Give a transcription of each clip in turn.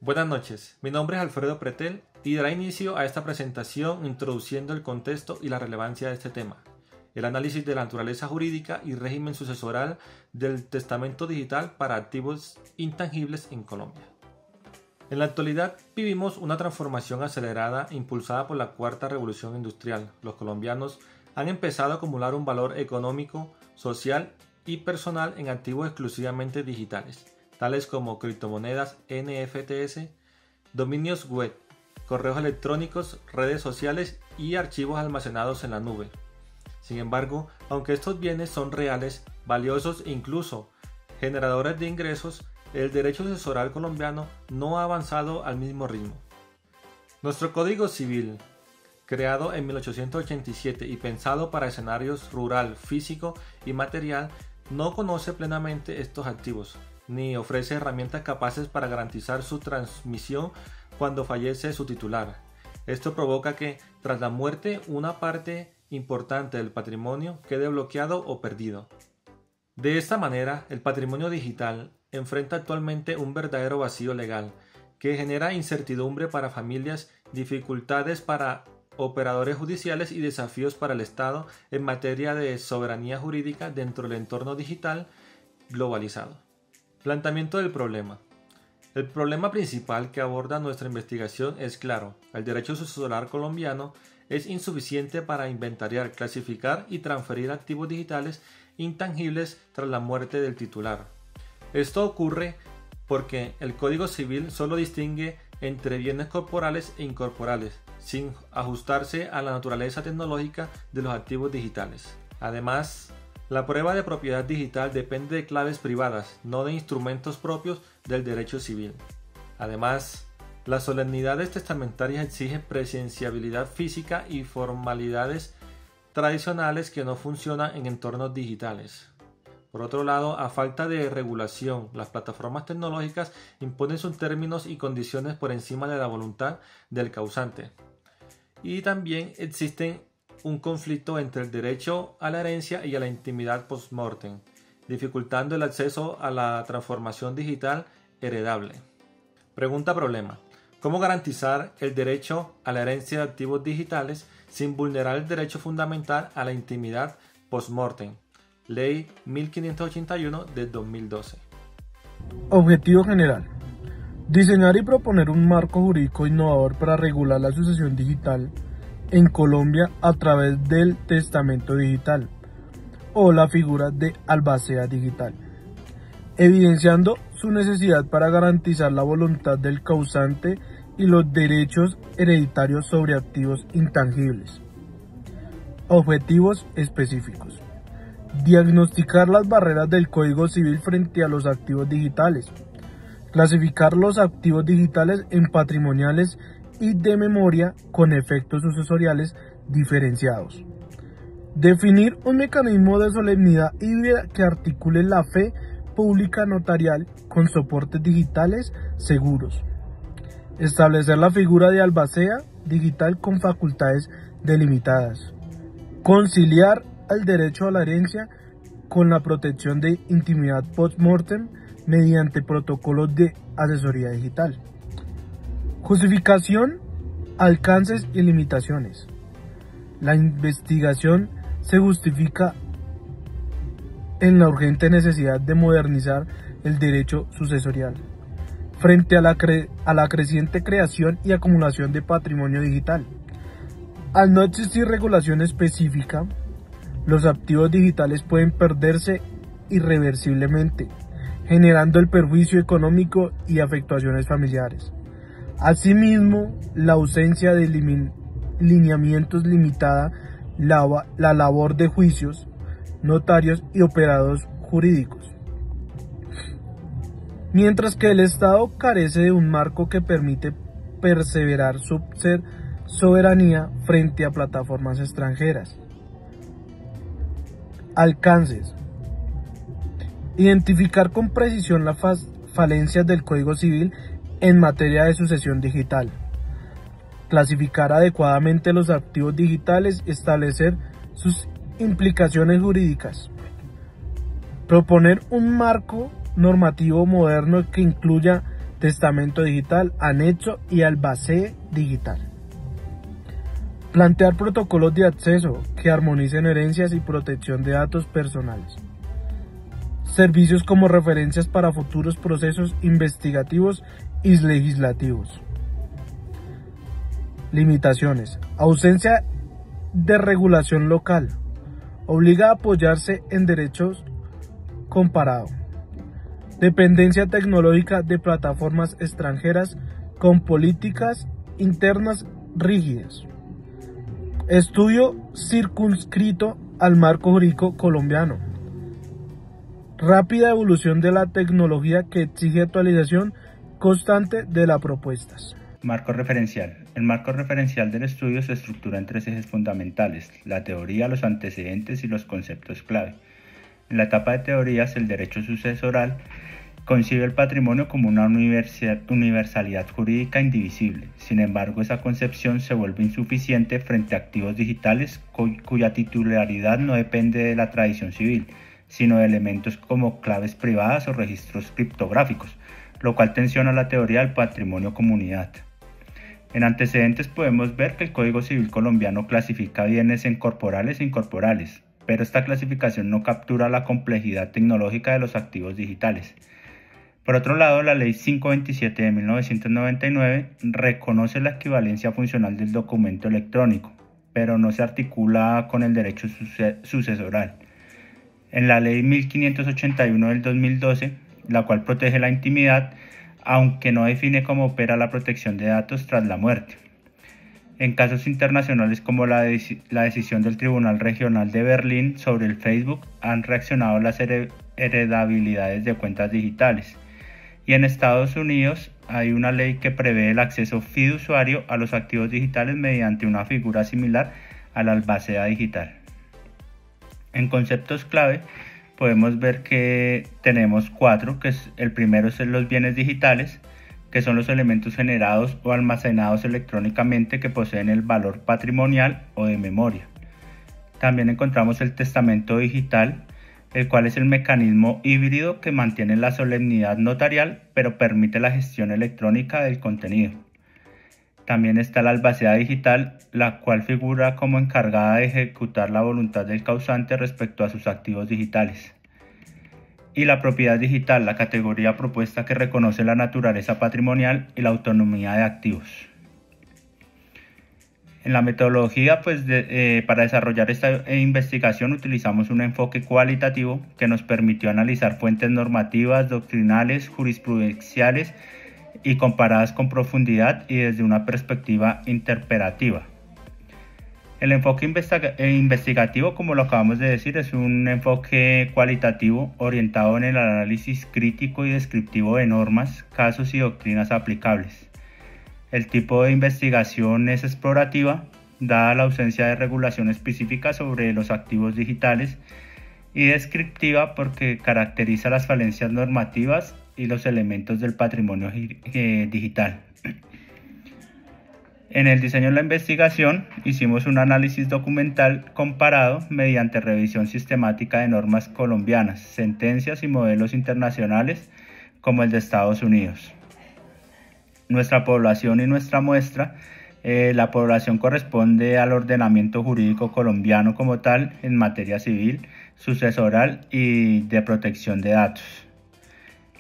Buenas noches, mi nombre es Alfredo Pretel y dará inicio a esta presentación introduciendo el contexto y la relevancia de este tema, el análisis de la naturaleza jurídica y régimen sucesoral del testamento digital para activos intangibles en Colombia. En la actualidad vivimos una transformación acelerada impulsada por la cuarta revolución industrial. Los colombianos han empezado a acumular un valor económico, social y personal en activos exclusivamente digitales, tales como criptomonedas, NFTs, dominios web, correos electrónicos, redes sociales y archivos almacenados en la nube. Sin embargo, aunque estos bienes son reales, valiosos e incluso generadores de ingresos, el derecho sucesoral colombiano no ha avanzado al mismo ritmo. Nuestro Código Civil, creado en 1887 y pensado para escenarios rural, físico y material, no conoce plenamente estos activos, ni ofrece herramientas capaces para garantizar su transmisión cuando fallece su titular. Esto provoca que, tras la muerte, una parte importante del patrimonio quede bloqueado o perdido. De esta manera, el patrimonio digital enfrenta actualmente un verdadero vacío legal, que genera incertidumbre para familias, dificultades para operadores judiciales y desafíos para el Estado en materia de soberanía jurídica dentro del entorno digital globalizado. Planteamiento del problema. El problema principal que aborda nuestra investigación es claro: el derecho sucesoral colombiano es insuficiente para inventariar, clasificar y transferir activos digitales intangibles tras la muerte del titular. Esto ocurre porque el Código Civil solo distingue entre bienes corporales e incorporales, sin ajustarse a la naturaleza tecnológica de los activos digitales. Además, la prueba de propiedad digital depende de claves privadas, no de instrumentos propios del derecho civil. Además, las solemnidades testamentarias exigen presenciabilidad física y formalidades tradicionales que no funcionan en entornos digitales. Por otro lado, a falta de regulación, las plataformas tecnológicas imponen sus términos y condiciones por encima de la voluntad del causante. Y también existe un conflicto entre el derecho a la herencia y a la intimidad post-mortem, dificultando el acceso a la transformación digital heredable. Pregunta-problema: ¿cómo garantizar el derecho a la herencia de activos digitales sin vulnerar el derecho fundamental a la intimidad post-mortem? Ley 1581 de 2012. Objetivo general: diseñar y proponer un marco jurídico innovador para regular la sucesión digital en Colombia a través del testamento digital o la figura de albacea digital, evidenciando su necesidad para garantizar la voluntad del causante y los derechos hereditarios sobre activos intangibles. Objetivos específicos: diagnosticar las barreras del Código Civil frente a los activos digitales, clasificar los activos digitales en patrimoniales y de memoria con efectos sucesoriales diferenciados, definir un mecanismo de solemnidad híbrida que articule la fe pública notarial con soportes digitales seguros, establecer la figura de albacea digital con facultades delimitadas, conciliar el derecho a la herencia con la protección de intimidad post-mortem mediante protocolos de asesoría digital. Justificación, alcances y limitaciones. La investigación se justifica en la urgente necesidad de modernizar el derecho sucesorial frente a la creciente creación y acumulación de patrimonio digital. Al no existir regulación específica, los activos digitales pueden perderse irreversiblemente, generando el perjuicio económico y afectaciones familiares. Asimismo, la ausencia de lineamientos limita la labor de juicios, notarios y operadores jurídicos, mientras que el Estado carece de un marco que permite perseverar su soberanía frente a plataformas extranjeras. Alcances: identificar con precisión las falencias del Código Civil en materia de sucesión digital, clasificar adecuadamente los activos digitales, establecer sus implicaciones jurídicas, proponer un marco normativo moderno que incluya testamento digital, anexo y albacea digital. Plantear protocolos de acceso que armonicen herencias y protección de datos personales. Servicios como referencias para futuros procesos investigativos y legislativos. Limitaciones. Ausencia de regulación local. Obliga a apoyarse en derechos comparado. Dependencia tecnológica de plataformas extranjeras con políticas internas rígidas. Estudio circunscrito al marco jurídico colombiano. Rápida evolución de la tecnología que exige actualización constante de las propuestas. Marco referencial. El marco referencial del estudio se estructura en tres ejes fundamentales: la teoría, los antecedentes y los conceptos clave. En la etapa de teorías, el derecho sucesoral concibe el patrimonio como una universalidad jurídica indivisible. Sin embargo, esa concepción se vuelve insuficiente frente a activos digitales cuya titularidad no depende de la tradición civil, sino de elementos como claves privadas o registros criptográficos, lo cual tensiona la teoría del patrimonio comunidad. En antecedentes podemos ver que el Código Civil colombiano clasifica bienes en corporales e incorporales, pero esta clasificación no captura la complejidad tecnológica de los activos digitales. Por otro lado, la Ley 527 de 1999 reconoce la equivalencia funcional del documento electrónico, pero no se articula con el derecho sucesoral. En la Ley 1581 del 2012, la cual protege la intimidad, aunque no define cómo opera la protección de datos tras la muerte. En casos internacionales como la decisión del Tribunal Regional de Berlín sobre el Facebook, han reaccionado las heredabilidades de cuentas digitales. Y en Estados Unidos hay una ley que prevé el acceso fiduciario a los activos digitales mediante una figura similar a la albacea digital. En conceptos clave podemos ver que tenemos cuatro, el primero son los bienes digitales, que son los elementos generados o almacenados electrónicamente que poseen el valor patrimonial o de memoria. También encontramos el testamento digital, el cual es el mecanismo híbrido que mantiene la solemnidad notarial, pero permite la gestión electrónica del contenido. También está la albacea digital, la cual figura como encargada de ejecutar la voluntad del causante respecto a sus activos digitales. Y la propiedad digital, la categoría propuesta que reconoce la naturaleza patrimonial y la autonomía de activos. En la metodología, para desarrollar esta investigación utilizamos un enfoque cualitativo que nos permitió analizar fuentes normativas, doctrinales, jurisprudenciales y comparadas con profundidad y desde una perspectiva interpretativa. El enfoque investigativo, como lo acabamos de decir, es un enfoque cualitativo orientado en el análisis crítico y descriptivo de normas, casos y doctrinas aplicables. El tipo de investigación es explorativa, dada la ausencia de regulación específica sobre los activos digitales, y descriptiva porque caracteriza las falencias normativas y los elementos del patrimonio digital. En el diseño de la investigación hicimos un análisis documental comparado mediante revisión sistemática de normas colombianas, sentencias y modelos internacionales como el de Estados Unidos. Nuestra población y nuestra muestra, la población corresponde al ordenamiento jurídico colombiano como tal en materia civil, sucesoral y de protección de datos.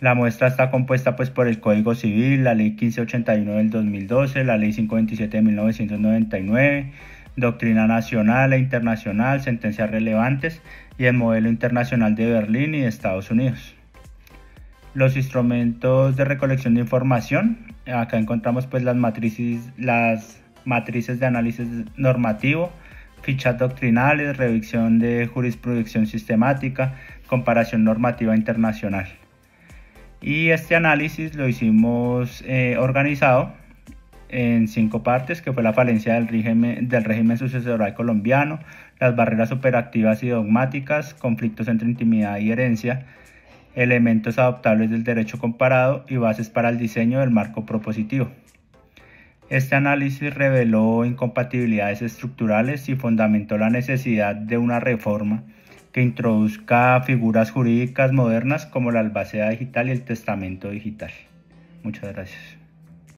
La muestra está compuesta por el Código Civil, la Ley 1581 del 2012, la Ley 527 de 1999, doctrina nacional e internacional, sentencias relevantes y el modelo internacional de Berlín y de Estados Unidos. Los instrumentos de recolección de información, acá encontramos las matrices de análisis normativo, fichas doctrinales, revisión de jurisprudencia sistemática, comparación normativa internacional. Y este análisis lo hicimos organizado en 5 partes, que fue la falencia del régimen sucesoral colombiano, las barreras operativas y dogmáticas, conflictos entre intimidad y herencia, elementos adoptables del derecho comparado y bases para el diseño del marco propositivo. Este análisis reveló incompatibilidades estructurales y fundamentó la necesidad de una reforma que introduzca figuras jurídicas modernas como la albacea digital y el testamento digital. Muchas gracias.